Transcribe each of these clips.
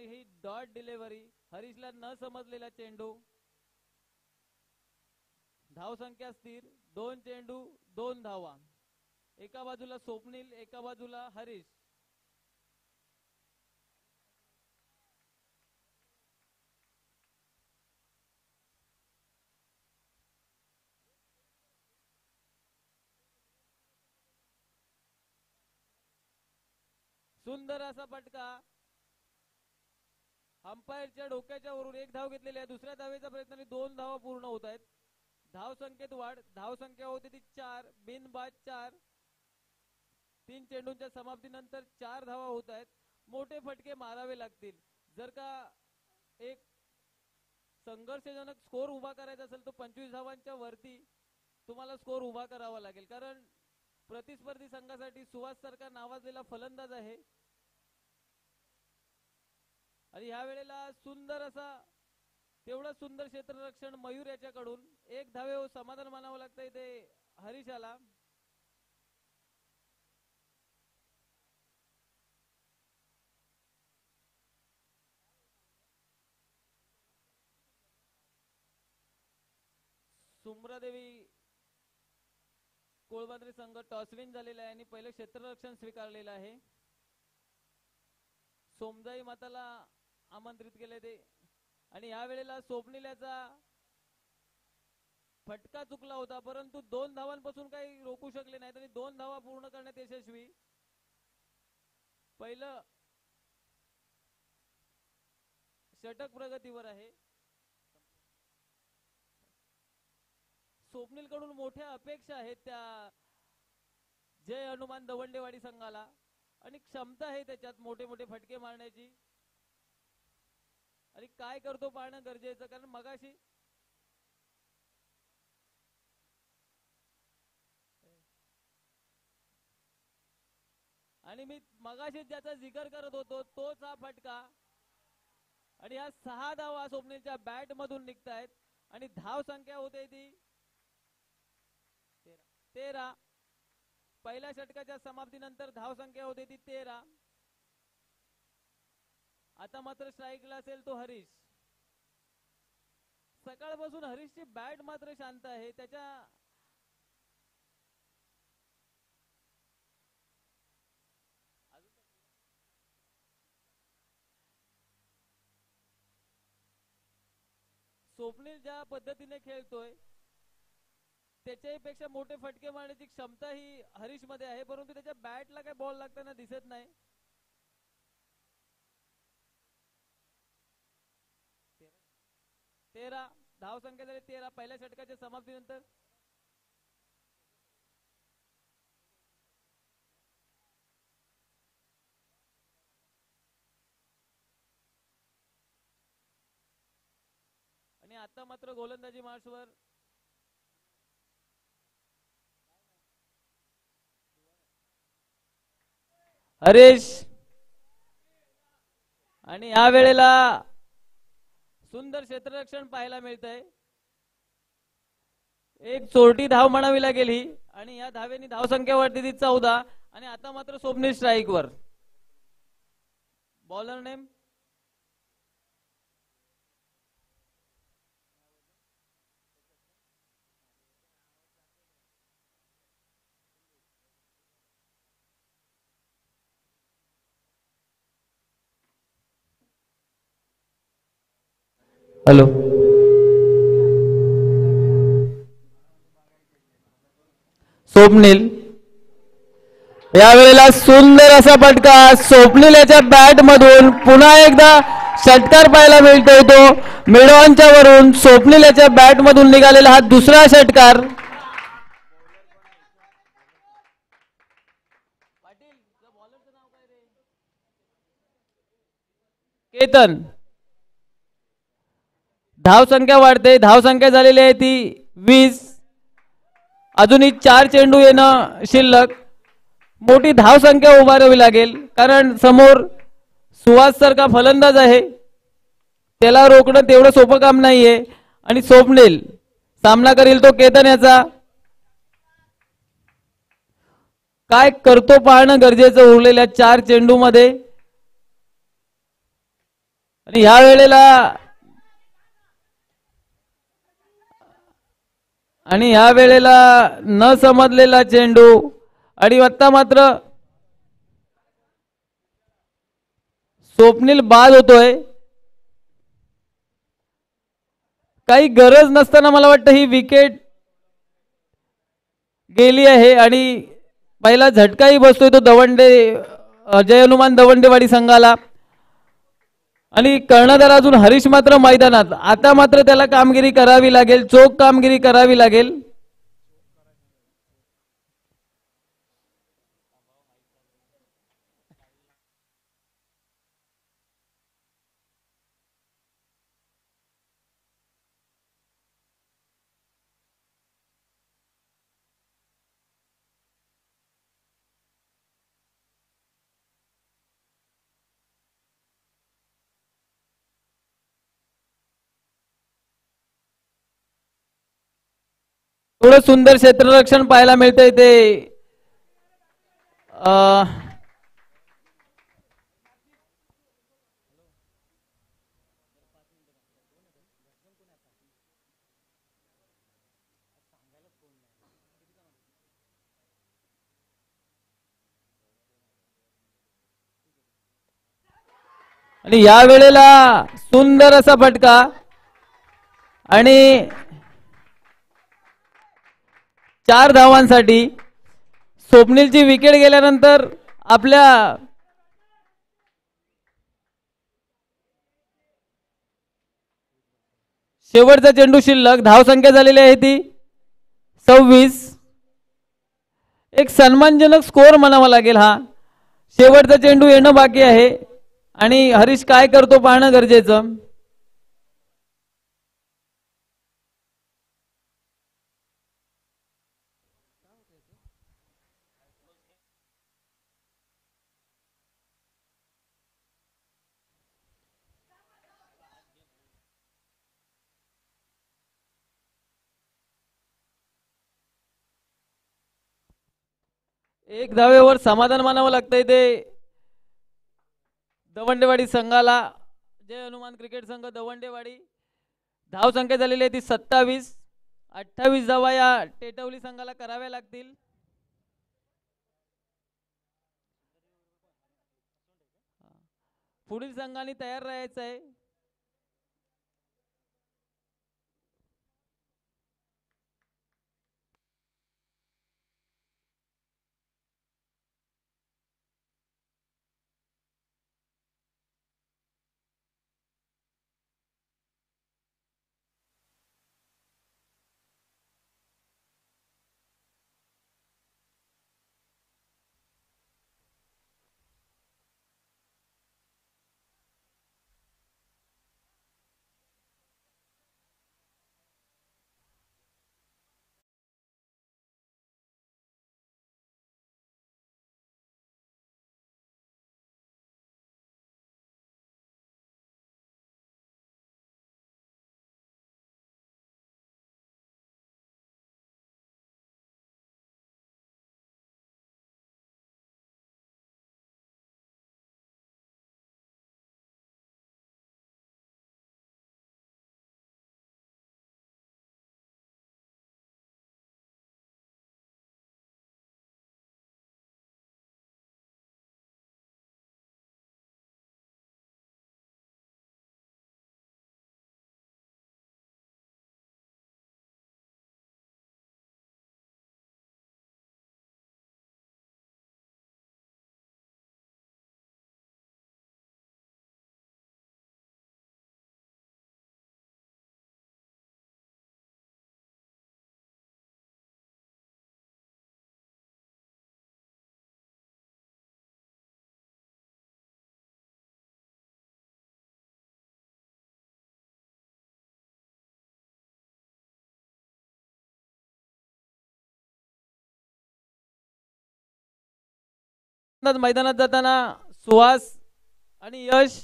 ही dot delivery, हरीशला न समजलेला चेंडू, धाव संख्या स्थिर, 2 चेंडू 2 धावा, एका बाजूला स्वप्नील एका बाजूला हरीश। सुंदर असा फटका, अंपायरच्या डोक्याच्या वरून 1 धाव घेतलेली आहे। दुसऱ्या धावेचा प्रयत्नाने 2 धावा पूर्ण होत आहेत। धाव संख्येत वाढ, धाव संख्या होती ती 4, बिनबाद 4। 3 चेंडूंच्या समाप्तीनंतर 4 धावा होत आहेत। मोठे फटके मारावे लागतील जर का एक संघर्षजनक स्कोर उभा करायचा असेल तो 25 धावांच्या वरती तुम्हाला स्कोर उभा करावा लागेल, कारण प्रतिस्पर्धी संघासाठी सुहास सरकार नावाजलेला फलंदाज आहे। आणि या वेळेला सुंदर असा तेवढं सुंदर क्षेत्ररक्षण मयूर याच्याकडून 1 धावे समाधान मानावं लागतं इथे हरीशाला। सुम्रादेवी कोळबांद्रे संघ टॉसविन झालेला आहे आणि पहिले क्षेत्ररक्षण स्वीकारलेलं आहे। सोमजाई माताला आमंत्रित केले ते, आणि या वेळेला स्वप्नीलाचा फटका चुकला होता, परंतु 2 धावांपासून काही रोखू शकले नाहीत आणि 2 धावा पूर्ण करण्यात यशस्वी। पहिलं षटक प्रगतीवर आहे। स्वप्नील कडून मोठ्या अपेक्षा आहेत त्या जय हनुमान दवंडेवाडी संघाला, आणि क्षमता आहे त्याच्यात मोठे मोठे फटके मारण्याची। आणि काय करतो पाहणं गरजेचं, कारण मगाशी आणि मी मगाशी ज्याचा जिकर करत होतो तोच हा फटका, आणि या 6 धावा स्वप्नीलच्या बॅट मधून निघतायत आणि धाव संख्या होते ती 13। पहिल्या षटकाच्या समाप्तीनंतर धाव संख्या होते ती 13। आता मात्र स्ट्राईकला असेल तो हरीश। सकाळपासून हरीशची बॅट मात्र शांत आहे, त्याच्या स्वप्नील ज्या पद्धतीने खेळतोय त्याच्याही पेक्षा मोठे फटके मारण्याची क्षमता ही हरीश मध्ये आहे, परंतु त्याच्या बॅटला काही बॉल लागताना दिसत नाही। 13 धाव संख्या झाली 13 पहिल्या षटकाच्या समाप्तीनंतर। आणि आता मात्र गोलंदाजी मार्शवर हरीश, आणि या वेळेला सुंदर क्षेत्ररक्षण पाहायला मिळतंय। एक चोरटी धाव म्हणावी लागेल ही, आणि या धावेनी धाव संख्या वाढते ती 14। आणि आता मात्र स्वप्नील स्ट्राईक वर। बॉलर नेम हॅलो, स्वप्नील यावेळेला सुंदर असा फटका स्वप्नील याच्या बॅट मधून पुन्हा एकदा षटकार पाहायला मिळतोय। तो मिडऑनच्या वरून स्वप्नील याच्या बॅट मधून निघालेला हा दुसरा षटकार। केतन, धाव संख्या वाढते, धाव संख्या झालेली आहे ती 20। अजूनही 4 चेंडू येणं शिल्लक। मोठी धाव संख्या उभारावी लागेल, कारण समोर सुहास सारखा फलंदाज आहे, त्याला रोखणं तेवढं सोपं काम नाहीये। आणि स्वप्नील सामना करील तो केतन याचा। काय करतो पाहणं गरजेचं उरलेल्या 4 चेंडू मध्ये। आणि ह्या वेळेला न समजलेला चेंडू आणि आता मात्र स्वप्नील बाद होतोय. काही गरज नसताना मला वाटतं ही विकेट गेली आहे आणि पहिला झटकाही बसतोय तो जय हनुमान दवंडेवाडी संघाला. आणि कर्णधार अजून हरीश मात्र मैदानात. आता मात्र त्याला कामगिरी करावी लागेल, चोख कामगिरी करावी लागेल. थोडं सुंदर क्षेत्ररक्षण पाहायला मिळतंय ते आणि या वेळेला सुंदर असा फटका आणि 4 धावांसाठी. स्वप्नीलची विकेट गेल्यानंतर आपल्या शेवटचा चेंडू शिल्लक. धावसंख्या झालेली आहे ती 26. एक सन्मानजनक स्कोअर म्हणावा लागेल हा. शेवटचा चेंडू येणं बाकी आहे आणि हरीश काय करतो पाहणं गरजेचं. एक धावेवर समाधान मानावं लागतंय ते दवंडेवाडी संघाला. जय हनुमान क्रिकेट संघ दवंडेवाडी. धाव संख्या झालेली आहे ती 27. 28 धावा या टेटवली संघाला कराव्या लागतील. पुढील संघाने तयार राहायचं आहे. मैदानात जाताना सुहास आणि यश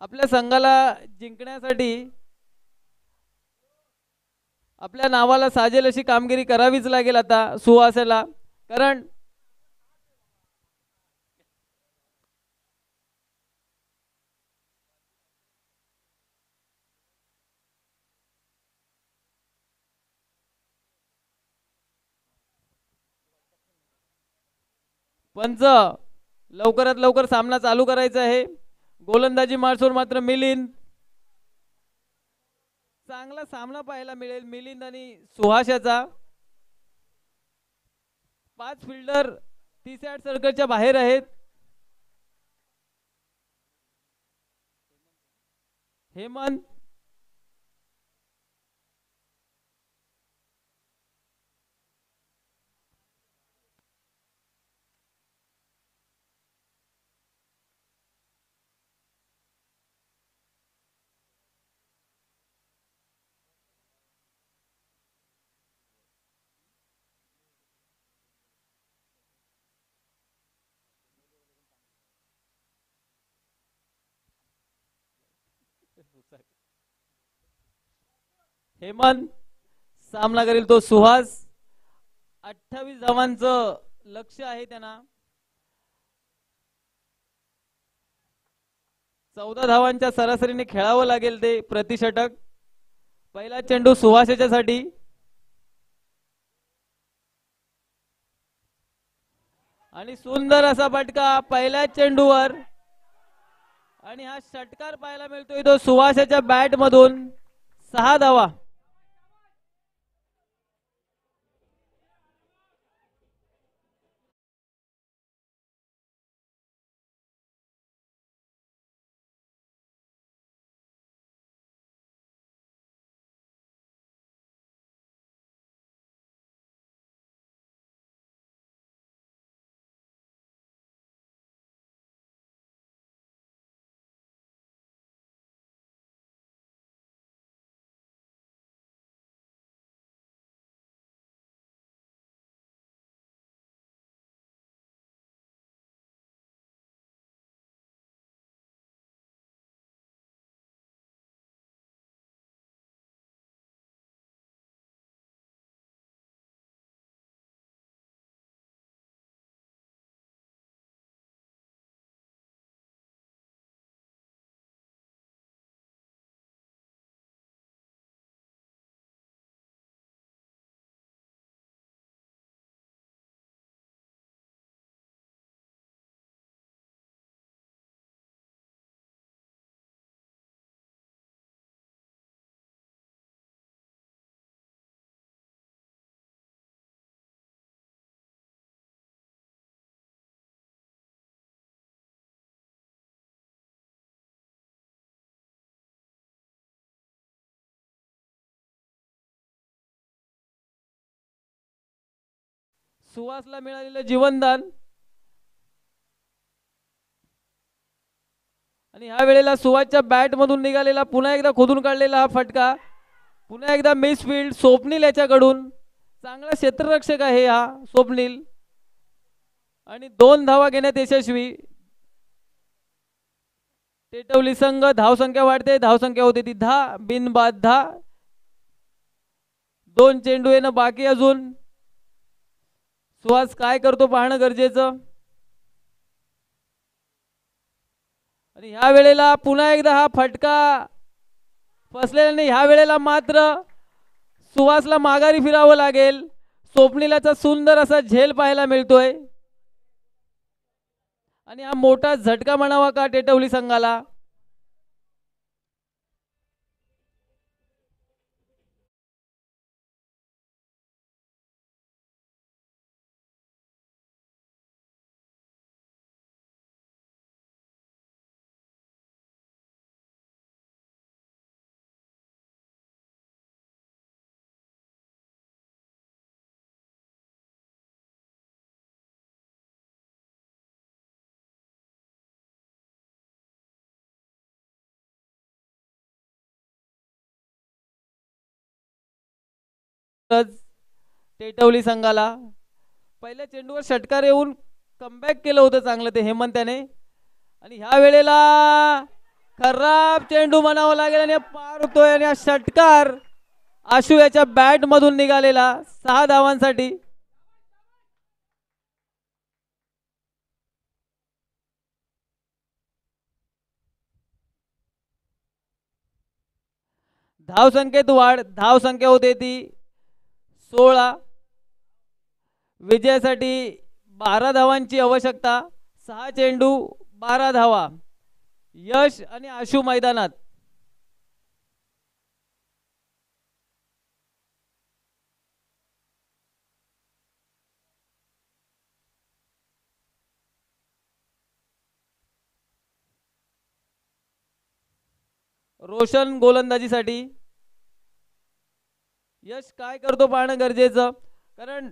आपल्या संघाला जिंकण्यासाठी आपल्या नावाला साजेल अशी कामगिरी करावीच लागेल आता सुहासला. कारण पंच लवकरात लवकर सामना चालू करायचा आहे. गोलंदाजी मार्चवर मात्र मिलिंद. चांगला सामना पाहायला मिळेल मिलिंद आणि सुहास याचा. 5 फिल्डर 30 यार्ड सर्कलच्या बाहेर आहेत. हेमंत हेमंत सामना करेल तो सुहास. 28 धावांचं लक्ष आहे त्यांना. 14 धावांच्या सरासरीने खेळावं लागेल ते प्रतिषटक. पहिला चेंडू सुहास याच्यासाठी. आणि सुंदर असा फटका पहिल्या चेंडूवर. आणि हा षटकार पाहायला मिळतोय तो सुहास याच्या बॅट मधून. 6 धावा. सुहासला मिळालेलं जीवनदान. आणि ह्या वेळेला सुहासच्या बॅट मधून निघालेला पुन्हा एकदा खोदून काढलेला हा फटका. पुन्हा एकदा मिसफील्ड स्वप्नील याच्याकडून. चांगला क्षेत्ररक्षक आहे हा स्वप्नील. आणि 2 धावा घेण्यात यशस्वी. टेटवली संघ धावसंख्या वाढते. धावसंख्या होते ती 10. बिनबाद 10. 2 चेंडू येणं बाकी अजून. सुहास काय करतो पाहणं गरजेचं. आणि ह्या वेळेला पुन्हा एकदा हा फटका फसलेला नाही. ह्या वेळेला मात्र सुहासला माघारी फिरावं लागेल. स्वप्नीलाचा सुंदर असा झेल पाहायला मिळतोय. आणि हा मोठा झटका म्हणावा का टेटवली संघाला. टेटवली संघाला पहिल्या चेंडूवर षटकार येऊन कमबॅक केलं होतं चांगलं ते हेमंत त्याने. आणि ह्या वेळेला खराब चेंडू म्हणावं लागेल आणि पार होतोय. आणि हा षटकार आशु याच्या बॅट मधून निघालेला 6 धावांसाठी. धावसंख्येत वाढ. धावसंख्या होते ती 16. विजयासाठी 12 धावांची आवश्यकता. 6 चेंडू 12 धावा. यश आणि आशु मैदानात. रोशन गोलंदाजीसाठी. यश काय करतो पाहणं गरजेचं, कारण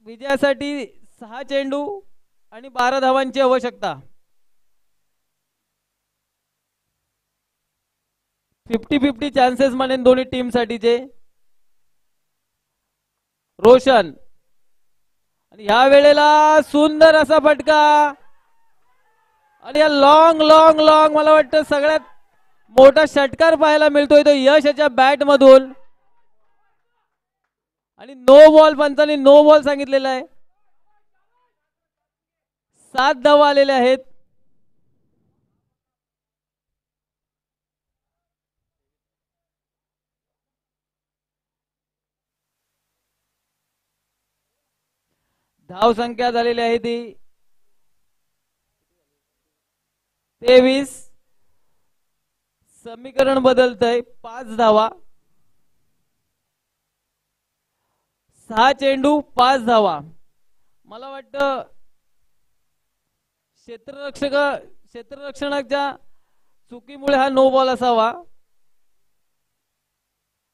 विजयासाठी 6 चेंडू आणि 12 धावांची आवश्यकता. 50-50 चान्सेस म्हणेन दोन्ही टीम साठीचे. रोशन आणि या वेळेला सुंदर असा फटका आणि या लॉंग लॉंग लॉंग मला वाटतं सगळ्यात मोठा षटकार पाहायला मिळतोय तो यशच्या बॅट मधून. आणि नो बॉल, पंचांनी नो बॉल सांगितलेला आहे. 7 धावा आलेल्या आहेत. धाव संख्या झालेली आहे ती 23. समीकरण बदलतंय. 5 धावा, 6 चेंडू 5 धावा. मला वाटतं क्षेत्ररक्षणाच्या चुकीमुळे हा नो बॉल असावा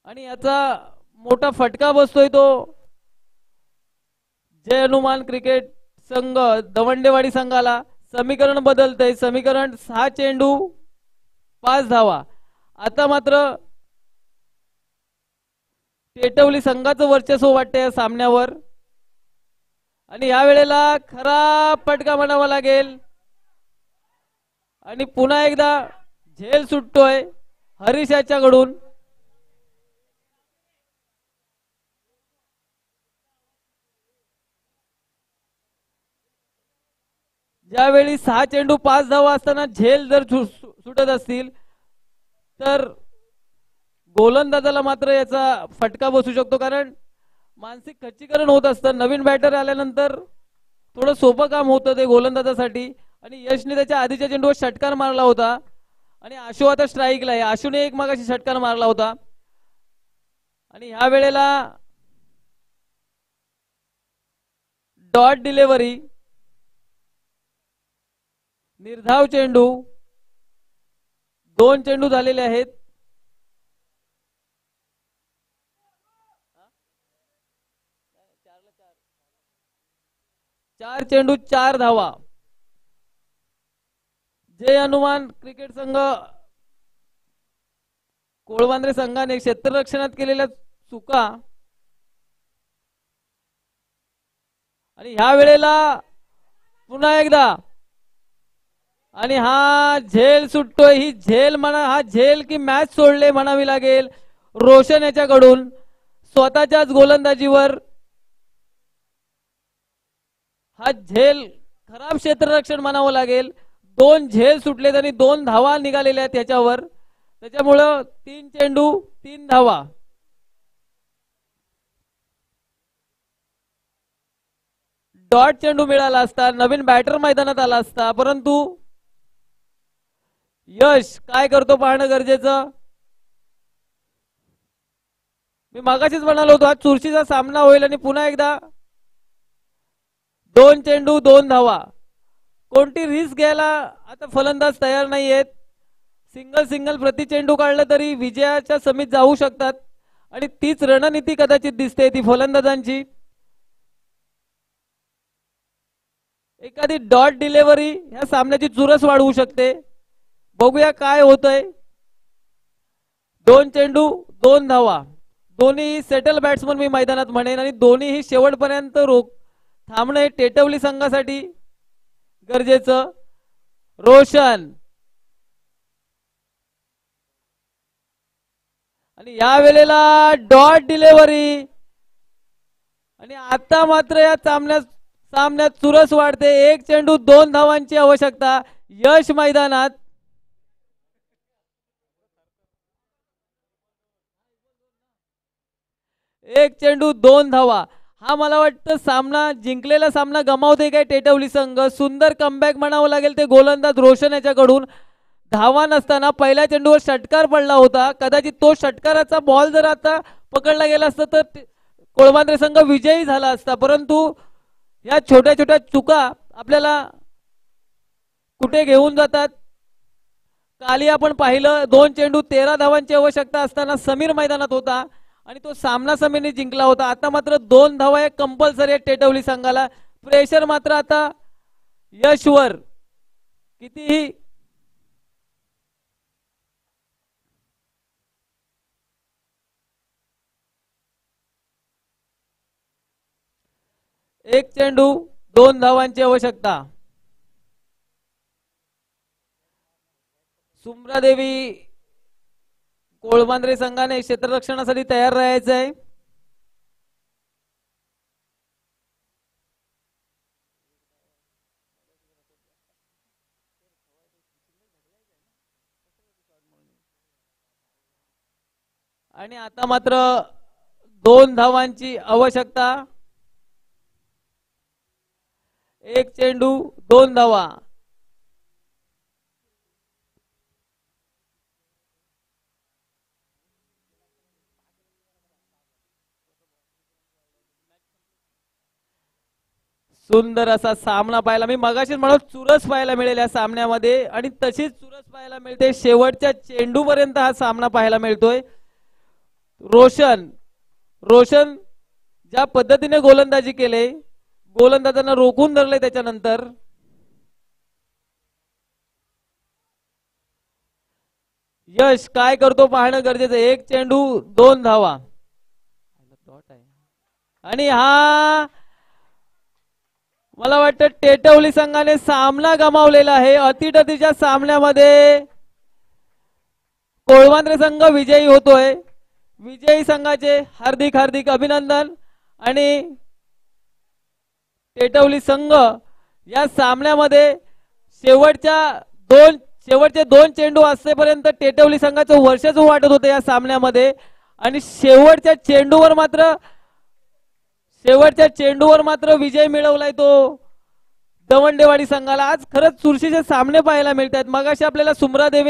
आणि याचा मोठा फटका बसतोय तो जय हनुमान क्रिकेट संघ दवंडेवाडी संघाला. समीकरण बदलतंय. समीकरण 6 चेंडू 5 धावा. आता मात्र टेटवली संघाचं वर्चस्व वाटतंय या सामन्यावर आणि या वेळेला खरा फटका म्हणावा लागेल आणि पुन्हा एकदा झेल सुटतोय हरीश याच्याकडून. ज्यावेळी 6 चेंडू 5 धावा असताना झेल जर सुटत असतील तर गोलंदाजाला मात्र याचा फटका बसू शकतो, कारण मानसिक खच्चीकरण होत असतं. नवीन बॅटर आल्यानंतर थोडं सोपं काम होतं ते गोलंदाजासाठी. आणि यशने त्याच्या आधीच्या चेंडूवर षटकार मारला होता आणि आशु आता स्ट्राईकला आहे. आशुने एक मागाशी षटकार मारला होता आणि ह्या वेळेला डॉट डिलिव्हरी. निर्धाव चेंडू. 2 चेंडू झालेले आहेत. 4 चेंडू 4 धावा. जय हनुमान क्रिकेट संघ कोळवांद्रे संघाने क्षेत्ररक्षणात केलेल्या चुका आणि ह्या वेळेला पुन्हा एकदा आणि हा झेल सुटतोय. ही झेल म्हणा, हा झेल की मॅच सोडले म्हणावी लागेल रोशन याच्याकडून. स्वतःच्याच गोलंदाजीवर हा झेल, खराब क्षेत्ररक्षण म्हणावं लागेल. 2 झेल सुटलेत आणि 2 धावा निघालेल्या आहेत त्याच्यावर. त्याच्यामुळं 3 चेंडू 3 धावा. डॉट चेंडू मिळाला असता, नवीन बॅटर मैदानात आला असता, परंतु यश काय करतो पाहणं गरजेचं. मी मागाशीच म्हणालो होतो हा चुरशीचा सामना होईल आणि पुन्हा एकदा 2 चेंडू 2 धावा. कोणती रिस्क घ्यायला आता फलंदाज तयार नाहीयेत. सिंगल प्रति चेंडू काढलं तरी विजयाच्या समीत जाऊ शकतात आणि तीच रणनीती कदाचित दिसते ती फलंदाजांची. एखादी डॉट डिलिव्हरी ह्या सामन्याची चुरस वाढवू शकते. बघूया काय होतंय. 2 चेंडू 2 धावा. दोन्ही सेटल बॅट्समन मी मैदानात म्हणेन आणि दोन्हीही शेवटपर्यंत थांबणे टेटवली संघासाठी गरजेचं. रोशन आणि या वेळेला डॉट डिलिव्हरी आणि आता मात्र या सामन्यात चुरस वाढते. 1 चेंडू 2 धावांची आवश्यकता. यश मैदानात. एक चेंडू 2 धावा. हा मला वाटतं सामना जिंकलेला सामना गमावते काय टेटवली संघ. सुंदर कमबॅक म्हणावं लागेल ते गोलंदाज रोशन याच्याकडून. धावा नसताना पहिल्या चेंडूवर षटकार पडला होता. कदाचित तो षटकाराचा बॉल जर आता पकडला गेला असता तर कोळमांद्रे संघ विजयी झाला असता. परंतु या छोट्या छोट्या चुका आपल्याला कुठे घेऊन जातात. काली आपण पाहिलं 2 चेंडू 13 धावांची आवश्यकता असताना समीर मैदानात होता आणि तो सामना समीरने जिंकला होता. आता मात्र 2 धावा एक कंपल्सरी आहेत टेटवली संघाला. प्रेशर मात्र आता यशवर. कितीही एक चेंडू 2 धावांची आवश्यकता. सुम्रादेवी कोळमांद्रे संघाने क्षेत्ररक्षणासाठी तयार राहायचं आहे. आणि आता मात्र 2 धावांची आवश्यकता. एक चेंडू 2 धावा. सुंदर असा सामना पाहायला मी मगाशीच म्हणत चुरस पाहायला मिळेल या सामन्यामध्ये आणि तशीच चुरस पाहायला मिळते. शेवटच्या चेंडू पर्यंत हा सामना पाहायला मिळतोय. रोशन ज्या पद्धतीने गोलंदाजी केले, गोलंदाजांना रोखून धरले, त्याच्यानंतर यश काय करतो पाहणं गरजेचं. एक चेंडू 2 धावा. आणि हा मला वाटतं टेटवली संघाने सामना गमावलेला आहे. अतिटतीच्या सामन्यामध्ये कोळमांद्रे संघ विजयी होतोय. विजयी संघाचे हार्दिक हार्दिक अभिनंदन. आणि टेटवली संघ या सामन्यामध्ये शेवटचे 2 चेंडू असेपर्यंत टेटवली संघाचं वर्चस्व वाटत होतं या सामन्यामध्ये. आणि शेवटच्या चेंडूवर मात्र विजय मिळवलाय तो दवंडेवाडी संघाला. आज खरंच चुरशीचे सामने पाहायला मिळतात. मगाशी आपल्याला सुम्रादेवी